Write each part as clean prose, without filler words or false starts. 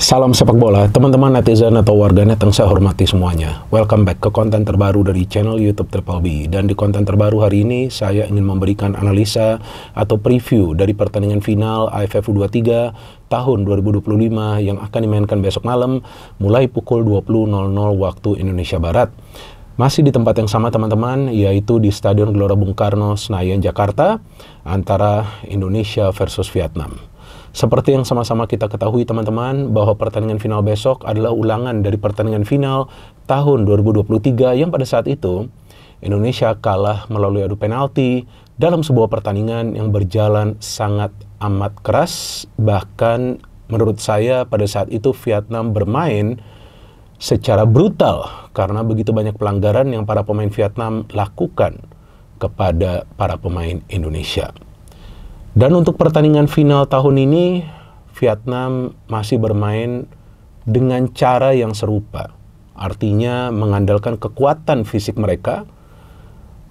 Salam sepak bola, teman-teman netizen atau warganet yang saya hormati semuanya. Welcome back ke konten terbaru dari channel YouTube Triple B. Dan di konten terbaru hari ini, saya ingin memberikan analisa atau preview dari pertandingan final AFF U23 tahun 2025 yang akan dimainkan besok malam mulai pukul 20.00 waktu Indonesia Barat. Masih di tempat yang sama teman-teman, yaitu di Stadion Gelora Bung Karno, Senayan, Jakarta, antara Indonesia versus Vietnam. Seperti yang sama-sama kita ketahui teman-teman, bahwa pertandingan final besok adalah ulangan dari pertandingan final tahun 2023 yang pada saat itu Indonesia kalah melalui adu penalti dalam sebuah pertandingan yang berjalan sangat amat keras. Bahkan menurut saya pada saat itu Vietnam bermain secara brutal karena begitu banyak pelanggaran yang para pemain Vietnam lakukan kepada para pemain Indonesia. Dan untuk pertandingan final tahun ini, Vietnam masih bermain dengan cara yang serupa. Artinya mengandalkan kekuatan fisik mereka,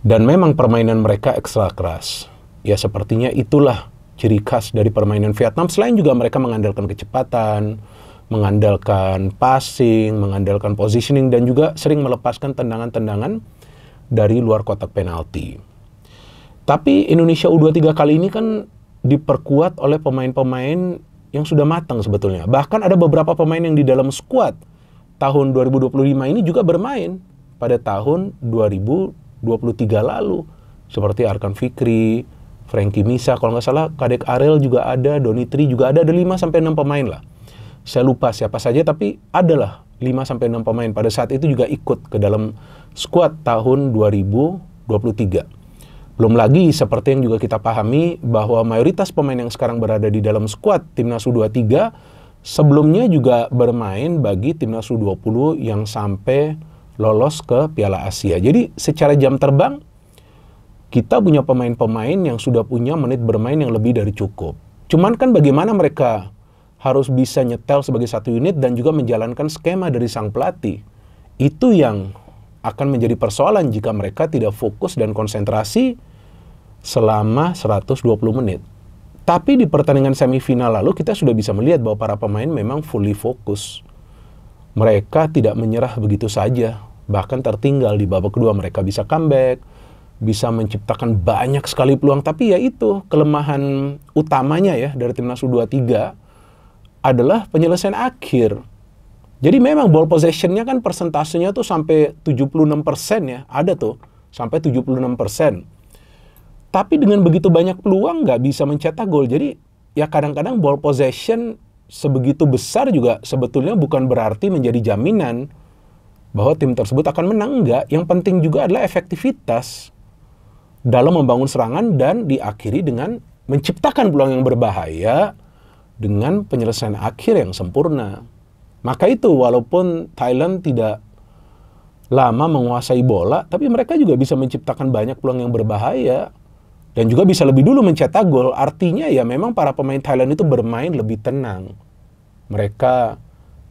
dan memang permainan mereka ekstra keras. Ya sepertinya itulah ciri khas dari permainan Vietnam, selain juga mereka mengandalkan kecepatan, mengandalkan passing, mengandalkan positioning, dan juga sering melepaskan tendangan-tendangan dari luar kotak penalti. Tapi Indonesia U23 kali ini kan diperkuat oleh pemain-pemain yang sudah matang sebetulnya. Bahkan ada beberapa pemain yang di dalam skuad tahun 2025 ini juga bermain pada tahun 2023 lalu. Seperti Arkan Fikri, Frankie Misa, kalau nggak salah Kadek Arel juga ada, Donitri juga ada 5-6 pemain lah. Saya lupa siapa saja, tapi adalah 5-6 pemain pada saat itu juga ikut ke dalam skuad tahun 2023. Belum lagi seperti yang juga kita pahami bahwa mayoritas pemain yang sekarang berada di dalam skuad Timnas U23 sebelumnya juga bermain bagi Timnas U20 yang sampai lolos ke Piala Asia. Jadi secara jam terbang kita punya pemain-pemain yang sudah punya menit bermain yang lebih dari cukup. Cuman kan bagaimana mereka harus bisa nyetel sebagai satu unit dan juga menjalankan skema dari sang pelatih. Itu yang akan menjadi persoalan jika mereka tidak fokus dan konsentrasi selama 120 menit. Tapi di pertandingan semifinal lalu kita sudah bisa melihat bahwa para pemain memang fully fokus. Mereka tidak menyerah begitu saja. Bahkan tertinggal di babak kedua mereka bisa comeback, bisa menciptakan banyak sekali peluang. Tapi ya itu kelemahan utamanya ya dari Timnas U23 adalah penyelesaian akhir. Jadi memang ball possession-nya kan persentasenya tuh sampai 76% ya. Ada tuh sampai 76%. Tapi dengan begitu banyak peluang nggak bisa mencetak gol. Jadi ya kadang-kadang ball possession sebegitu besar juga sebetulnya bukan berarti menjadi jaminan bahwa tim tersebut akan menang. Enggak. Yang penting juga adalah efektivitas dalam membangun serangan dan diakhiri dengan menciptakan peluang yang berbahaya dengan penyelesaian akhir yang sempurna. Maka itu walaupun Thailand tidak lama menguasai bola, tapi mereka juga bisa menciptakan banyak peluang yang berbahaya. Dan juga bisa lebih dulu mencetak gol. Artinya ya memang para pemain Thailand itu bermain lebih tenang. Mereka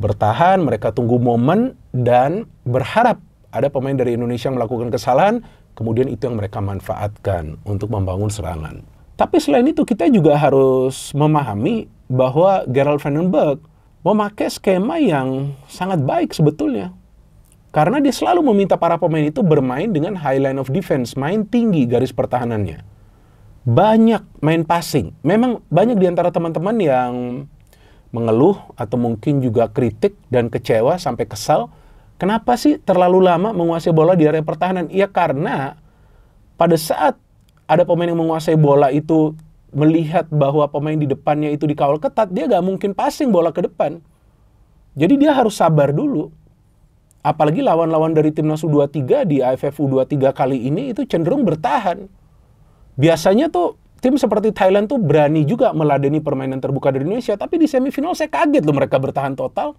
bertahan, mereka tunggu momen, dan berharap ada pemain dari Indonesia yang melakukan kesalahan, kemudian itu yang mereka manfaatkan untuk membangun serangan. Tapi selain itu kita juga harus memahami bahwa Gerald van den Berg memakai skema yang sangat baik sebetulnya. Karena dia selalu meminta para pemain itu bermain dengan high line of defense, main tinggi garis pertahanannya. Banyak main passing. Memang banyak di antara teman-teman yang mengeluh atau mungkin juga kritik dan kecewa sampai kesal. Kenapa sih terlalu lama menguasai bola di area pertahanan? Ya karena pada saat ada pemain yang menguasai bola itu melihat bahwa pemain di depannya itu dikawal ketat, dia gak mungkin passing bola ke depan. Jadi dia harus sabar dulu. Apalagi lawan-lawan dari Timnas U23 di AFF U23 kali ini itu cenderung bertahan. Biasanya tuh tim seperti Thailand tuh berani juga meladeni permainan terbuka dari Indonesia, tapi di semifinal saya kaget loh mereka bertahan total.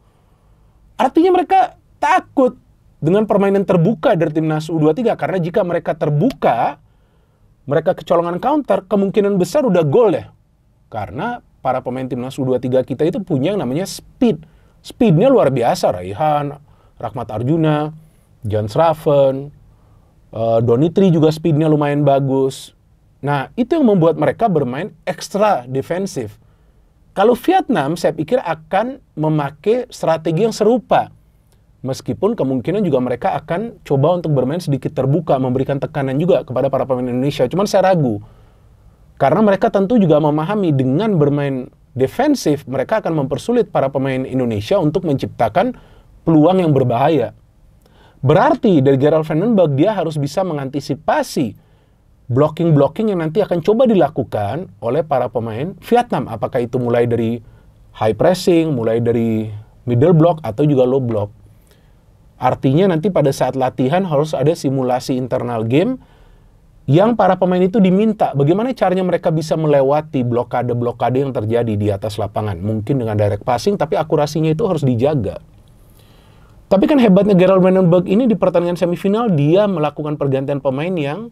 Artinya mereka takut dengan permainan terbuka dari Timnas U23, karena jika mereka terbuka, mereka kecolongan counter, kemungkinan besar udah gol ya. Karena para pemain Timnas U23 kita itu punya yang namanya speed. Speednya luar biasa. Raihan, Rahmat Arjuna, Jan Schraven, Donitri juga speednya lumayan bagus. Nah, itu yang membuat mereka bermain ekstra defensif. Kalau Vietnam, saya pikir akan memakai strategi yang serupa. Meskipun kemungkinan juga mereka akan coba untuk bermain sedikit terbuka, memberikan tekanan juga kepada para pemain Indonesia. Cuman saya ragu. Karena mereka tentu juga memahami dengan bermain defensif, mereka akan mempersulit para pemain Indonesia untuk menciptakan peluang yang berbahaya. Berarti dari Gerald van den Berg, dia harus bisa mengantisipasi blocking-blocking yang nanti akan coba dilakukan oleh para pemain Vietnam. Apakah itu mulai dari high pressing, mulai dari middle block, atau juga low block. Artinya nanti pada saat latihan harus ada simulasi internal game yang para pemain itu diminta bagaimana caranya mereka bisa melewati blokade-blokade yang terjadi di atas lapangan. Mungkin dengan direct passing, tapi akurasinya itu harus dijaga. Tapi kan hebatnya Gerald van den Berg ini di pertandingan semifinal, dia melakukan pergantian pemain yang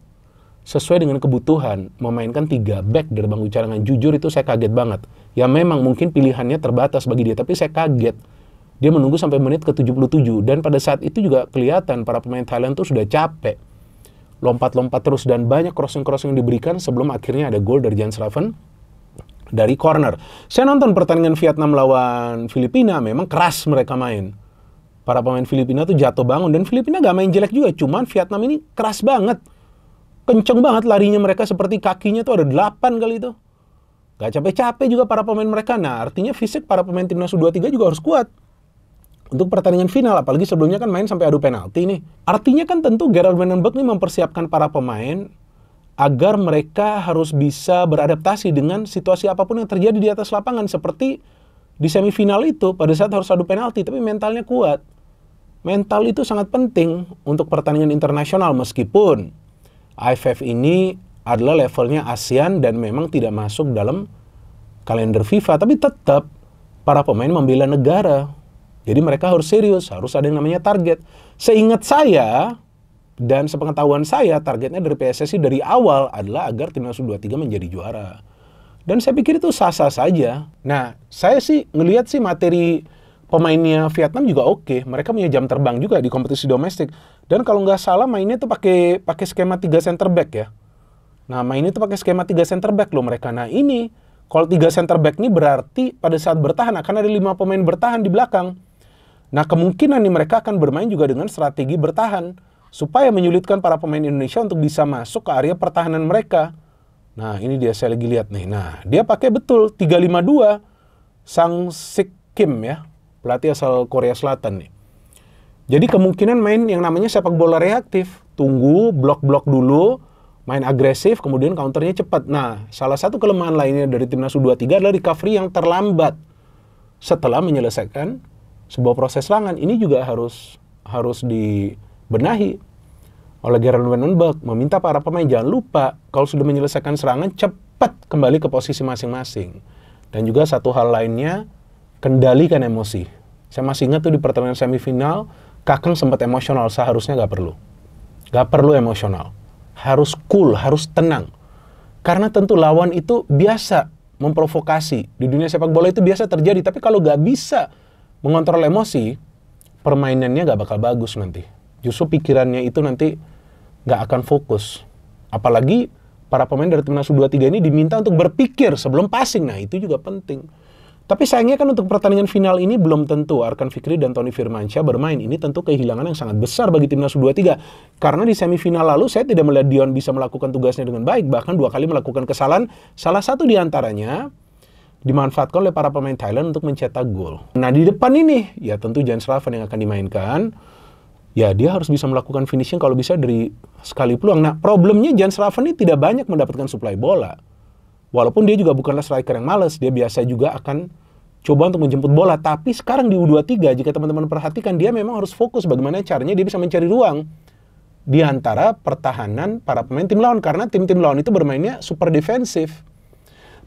sesuai dengan kebutuhan, memainkan 3 back dari bangku cadangan. Jujur itu saya kaget banget. Ya memang mungkin pilihannya terbatas bagi dia, tapi saya kaget. Dia menunggu sampai menit ke-77, dan pada saat itu juga kelihatan para pemain Thailand tuh sudah capek. Lompat-lompat terus, dan banyak crossing-crossing yang diberikan sebelum akhirnya ada gol dari Jan Schraven dari corner. Saya nonton pertandingan Vietnam lawan Filipina, memang keras mereka main. Para pemain Filipina tuh jatuh bangun, dan Filipina gak main jelek juga, cuman Vietnam ini keras banget. Kenceng banget larinya mereka, seperti kakinya tuh ada 8 kali itu. Gak capek-capek juga para pemain mereka. Nah, artinya fisik para pemain timnas U23 juga harus kuat untuk pertandingan final, apalagi sebelumnya kan main sampai adu penalti nih. Artinya kan tentu Gerald van den Berg nih mempersiapkan para pemain agar mereka harus bisa beradaptasi dengan situasi apapun yang terjadi di atas lapangan. Seperti di semifinal itu, pada saat harus adu penalti, tapi mentalnya kuat. Mental itu sangat penting untuk pertandingan internasional, meskipun AFF ini adalah levelnya ASEAN dan memang tidak masuk dalam kalender FIFA, tapi tetap para pemain membela negara. Jadi mereka harus serius, harus ada yang namanya target. Seingat saya dan sepengetahuan saya, targetnya dari PSSI dari awal adalah agar timnas U23 menjadi juara. Dan saya pikir itu sah-sah saja. Nah, saya sih ngelihat sih materi pemainnya Vietnam juga oke. Mereka punya jam terbang juga di kompetisi domestik. Dan kalau nggak salah mainnya tuh pakai skema 3 center back ya. Nah, mainnya tuh pakai skema 3 center back loh mereka. Nah, ini kalau 3 center back ini berarti pada saat bertahan akan ada 5 pemain bertahan di belakang. Nah, kemungkinan nih mereka akan bermain juga dengan strategi bertahan supaya menyulitkan para pemain Indonesia untuk bisa masuk ke area pertahanan mereka. Nah, ini dia saya lagi lihat nih. Nah, dia pakai betul 3-5-2 Sang Sik Kim ya, pelatih asal Korea Selatan nih. Jadi kemungkinan main yang namanya sepak bola reaktif. Tunggu, blok-blok dulu, main agresif, kemudian counternya cepat. Nah, salah satu kelemahan lainnya dari timnas U23 adalah recovery yang terlambat setelah menyelesaikan sebuah proses serangan. Ini juga harus dibenahi oleh Gerald van den Berg. Meminta para pemain jangan lupa, kalau sudah menyelesaikan serangan, cepat kembali ke posisi masing-masing. Dan juga satu hal lainnya, kendalikan emosi. Saya masih ingat tuh di pertandingan semifinal, Kakang sempat emosional, seharusnya nggak perlu. Nggak perlu emosional. Harus cool, harus tenang. Karena tentu lawan itu biasa memprovokasi. Di dunia sepak bola itu biasa terjadi, tapi kalau nggak bisa mengontrol emosi, permainannya nggak bakal bagus nanti. Justru pikirannya itu nanti nggak akan fokus. Apalagi para pemain dari timnas U23 ini diminta untuk berpikir sebelum passing. Nah, itu juga penting. Tapi sayangnya kan untuk pertandingan final ini belum tentu Arkan Fikri dan Tony Firmansyah bermain. Ini tentu kehilangan yang sangat besar bagi timnas U23. Karena di semifinal lalu saya tidak melihat Dion bisa melakukan tugasnya dengan baik. Bahkan 2 kali melakukan kesalahan. Salah satu diantaranya dimanfaatkan oleh para pemain Thailand untuk mencetak gol. Nah, di depan ini ya tentu Jan Schraven yang akan dimainkan. Ya, dia harus bisa melakukan finishing kalau bisa dari sekali peluang. Nah, problemnya Jan Schraven ini tidak banyak mendapatkan suplai bola. Walaupun dia juga bukanlah striker yang malas, dia biasa juga akan coba untuk menjemput bola. Tapi sekarang di U23, jika teman-teman perhatikan, dia memang harus fokus bagaimana caranya dia bisa mencari ruang di antara pertahanan para pemain tim lawan. Karena tim-tim lawan itu bermainnya super defensif.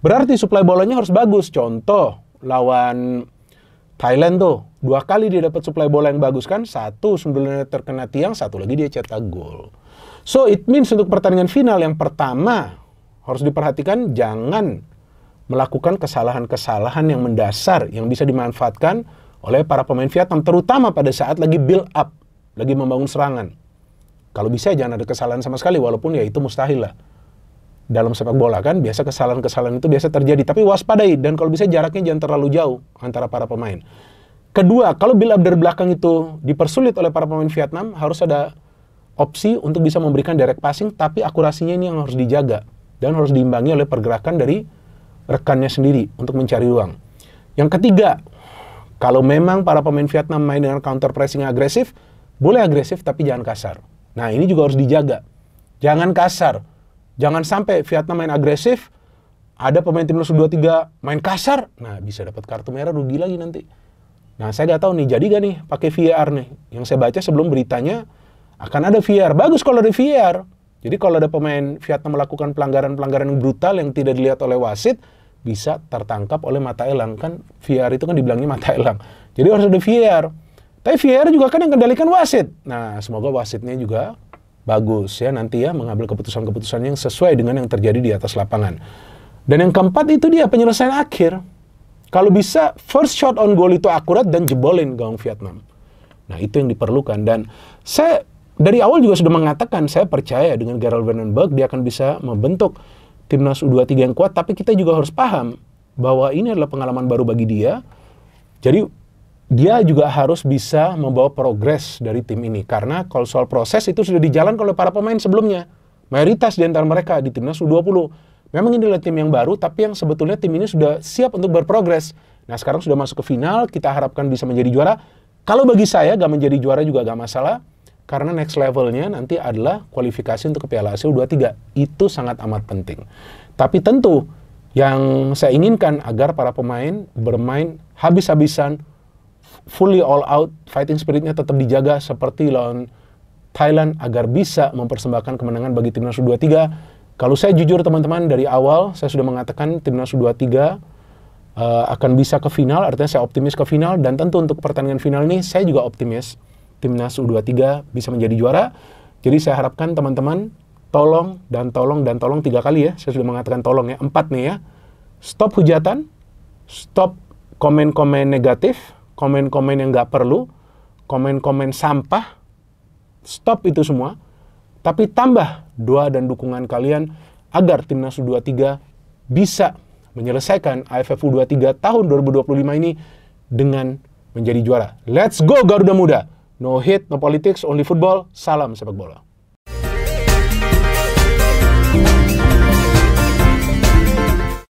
Berarti suplai bolanya harus bagus. Contoh, lawan Thailand tuh, 2 kali dia dapat suplai bola yang bagus kan. 1 sundulannya terkena tiang, 1 lagi dia cetak gol. So, it means untuk pertandingan final yang pertama, harus diperhatikan jangan melakukan kesalahan-kesalahan yang mendasar yang bisa dimanfaatkan oleh para pemain Vietnam, terutama pada saat lagi build up, lagi membangun serangan. Kalau bisa jangan ada kesalahan sama sekali, walaupun ya itu mustahil lah. dalam sepak bola kan, biasa kesalahan-kesalahan itu biasa terjadi. Tapi waspadai, dan kalau bisa jaraknya jangan terlalu jauh antara para pemain. Kedua, kalau build up dari belakang itu dipersulit oleh para pemain Vietnam, harus ada opsi untuk bisa memberikan direct passing, tapi akurasinya ini yang harus dijaga. Dan harus diimbangi oleh pergerakan dari rekannya sendiri untuk mencari ruang. Yang ketiga, kalau memang para pemain Vietnam main dengan counter pressing agresif, boleh agresif tapi jangan kasar. Nah, ini juga harus dijaga. Jangan kasar. Jangan sampai Vietnam main agresif, ada pemain timnas U23 main kasar, nah bisa dapat kartu merah, rugi lagi nanti. Nah, saya nggak tahu nih, jadi nggak nih pakai VAR nih? Yang saya baca sebelum beritanya, akan ada VAR. Bagus kalau ada VAR. Jadi kalau ada pemain Vietnam melakukan pelanggaran-pelanggaran yang brutal yang tidak dilihat oleh wasit, bisa tertangkap oleh mata elang. Kan VAR itu kan dibilangnya mata elang. Jadi harus ada VAR. Tapi VAR juga kan yang kendalikan wasit. Nah, semoga wasitnya juga bagus ya nanti ya, mengambil keputusan-keputusan yang sesuai dengan yang terjadi di atas lapangan. Dan yang keempat itu dia penyelesaian akhir. Kalau bisa first shot on goal itu akurat dan jebolin gawang Vietnam. Nah, itu yang diperlukan. Dan saya dari awal juga sudah mengatakan, saya percaya dengan Gerald Van den Berg dia akan bisa membentuk timnas U23 yang kuat. Tapi kita juga harus paham bahwa ini adalah pengalaman baru bagi dia. Jadi dia juga harus bisa membawa progres dari tim ini. Karena kalau soal proses itu sudah dijalankan oleh para pemain sebelumnya. Mayoritas di antara mereka di timnas U20. Memang ini adalah tim yang baru, tapi yang sebetulnya tim ini sudah siap untuk berprogres. Nah, sekarang sudah masuk ke final, kita harapkan bisa menjadi juara. Kalau bagi saya, gak menjadi juara juga gak masalah. Karena next levelnya nanti adalah kualifikasi untuk ke Piala Asia U23. Itu sangat amat penting. Tapi tentu, yang saya inginkan agar para pemain bermain habis-habisan, fully all out, fighting spiritnya tetap dijaga seperti lawan Thailand agar bisa mempersembahkan kemenangan bagi timnas U23. Kalau saya jujur teman-teman, dari awal saya sudah mengatakan timnas U23 akan bisa ke final, artinya saya optimis ke final, dan tentu untuk pertandingan final ini saya juga optimis timnas U23 bisa menjadi juara. Jadi saya harapkan teman-teman tolong 3 kali ya, saya sudah mengatakan tolong ya, 4 nih ya, stop hujatan, stop komen-komen negatif, komen-komen yang nggak perlu, komen-komen sampah, stop itu semua. Tapi tambah doa dan dukungan kalian agar timnas U23 bisa menyelesaikan AFF U23 tahun 2025 ini dengan menjadi juara. Let's go Garuda Muda! No hate, no politics, only football. Salam sepak bola.